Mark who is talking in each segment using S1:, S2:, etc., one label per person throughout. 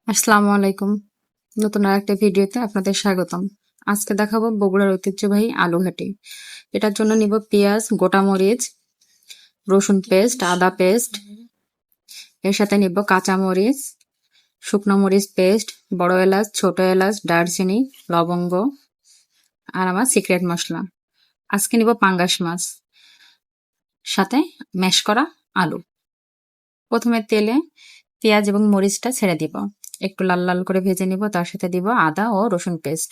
S1: আসসালামু আলাইকুম। নতুন আরেকটা ভিডিওতে আপনাদের স্বাগতম। আজকে দেখাবো বগুড়ার ঐতিহ্যবাহী আলু ঘাটি। এটার জন্য নিব পেঁয়াজ, গোটা মরিচ, রসুন পেস্ট, আদা পেস্ট। এর সাথে নিব কাঁচা মরিচ, শুকনো মরিচ পেস্ট, বড় এলাচ, ছোট এলাচ, দারচিনি, লবঙ্গ আর আমার সিক্রেট মশলা। আজকে নিব পাঙ্গাস মাছ, সাথে ম্যাশ করা আলু। প্রথমে তেলে পেঁয়াজ এবং মরিচটা ছেড়ে দিব, একটু লাল লাল করে ভেজে নিব। তার সাথে দিব আদা ও রসুন পেস্ট,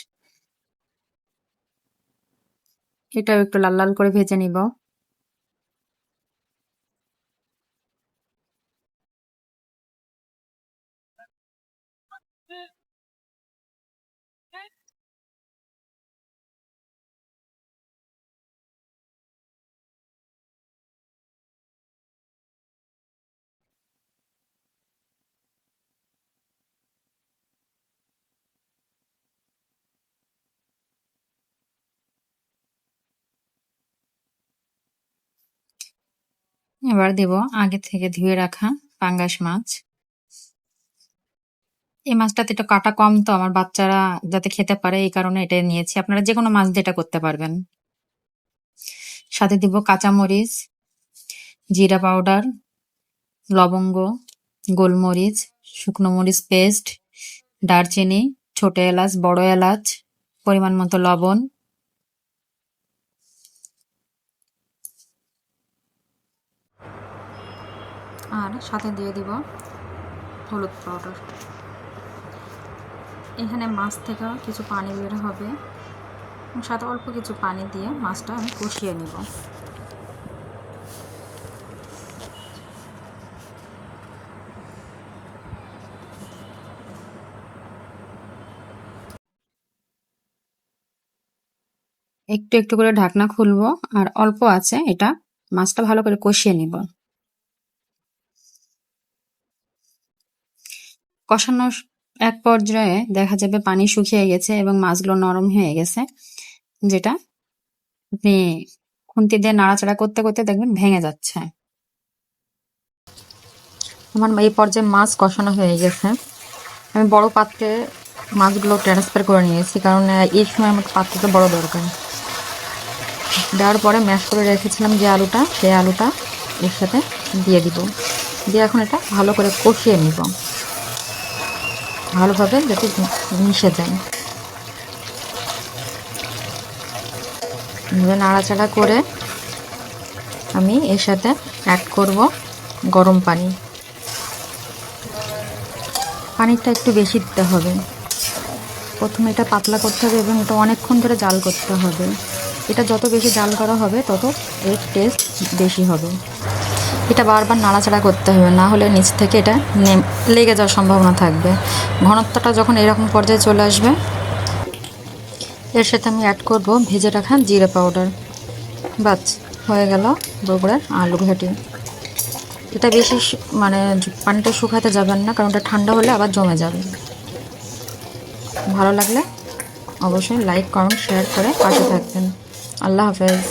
S1: এটাও একটু লাল লাল করে ভেজে নিব। এবার দেব আগে থেকে ধুয়ে রাখা পাঙ্গাস মাছ। এই মাছটাতে একটু কাটা কম, তো আমার বাচ্চারা যাতে খেতে পারে এই কারণে এটা নিয়েছি। আপনারা যে কোনো মাছ দিয়ে এটা করতে পারবেন। সাথে দিব কাঁচামরিচ, জিরা পাউডার, লবঙ্গ, গোলমরিচ, শুকনো মরিচ পেস্ট, দারচিনি, ছোট এলাচ, বড় এলাচ, পরিমাণ মতো লবণ, আর সাথে দিয়ে দিব হলুদ পাউডার। এখানে মাছ থেকে কিছু পানি বের হবে, সাথে অল্প কিছু পানি দিয়ে মাছটা আমি কষিয়ে নিব। একটু একটু করে ঢাকনা খুলবো আর অল্প আছে এটা মাছটা ভালো করে কষিয়ে নিব। কষানো এক পর্যায়ে দেখা যাবে পানি শুকিয়ে গেছে এবং মাছগুলো নরম হয়ে গেছে, যেটা আপনি খুন্তি দিয়ে নাড়াচাড়া করতে করতে দেখবেন ভেঙে যাচ্ছে। আমার এই পর্যায়ে মাছ কষানো হয়ে গেছে। আমি বড় পাত্রে মাছগুলো ট্রান্সফার করে নিয়েছি, কারণ এই সময় আমার পাত্রটা বড় দরকার। দেওয়ার পরে ম্যাশ করে রেখেছিলাম যে আলুটা, সেই আলুটা এর সাথে দিয়ে দিব। দিয়ে এখন এটা ভালো করে কষিয়ে নিব, ভালোভাবে যাতে মিশে যায়। নাড়াচাড়া করে আমি এর সাথে অ্যাড করব গরম পানি। পানিটা একটু বেশি দিতে হবে। প্রথমে এটা পাতলা করতে হবে এবং এটা অনেকক্ষণ ধরে জাল করতে হবে। এটা যত বেশি জাল করা হবে তত এর টেস্ট বেশি হবে। এটা বারবার নাড়াচাড়া করতে হবে, না হলে নিচ থেকে এটা লেগে যাওয়ার সম্ভাবনা থাকবে। ঘনত্বটা যখন এরকম পর্যায়ে চলে আসবে, এর সাথে আমি অ্যাড করব ভেজে রাখা জিরে পাউডার। বাস, হয়ে গেল বগুড়ার আলু ঘাটি। এটা বেশি পানিটা শুকাতে যাবেন না, কারণ এটা ঠান্ডা হলে আবার জমে যাবে। ভালো লাগলে অবশ্যই লাইক, কমেন্ট, শেয়ার করে পাশে থাকবেন। আল্লাহ হাফেজ।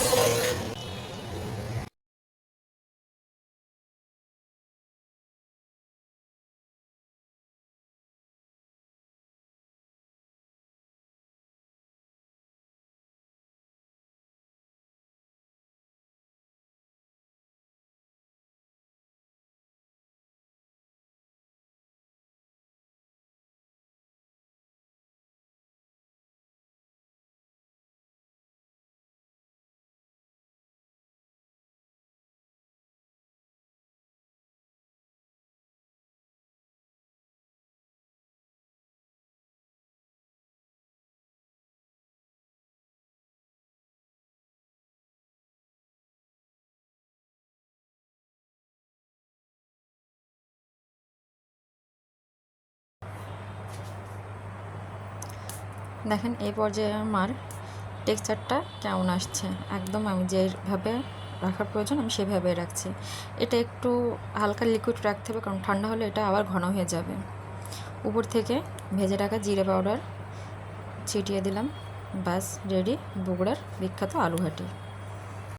S1: দেখেন এই পর্যায়ে আমার টেক্সচারটা কেমন আসছে। একদম আমি যেভাবে রাখার প্রয়োজন আমি সেভাবে রাখছি। এটা একটু হালকা লিকুইড রাখতে হবে, কারণ ঠান্ডা হলে এটা আবার ঘন হয়ে যাবে। উপর থেকে ভেজে রাখা জিরে পাউডার ছিটিয়ে দিলাম। বাস, রেডি বগুড়ার বিখ্যাত আলু ঘাটি।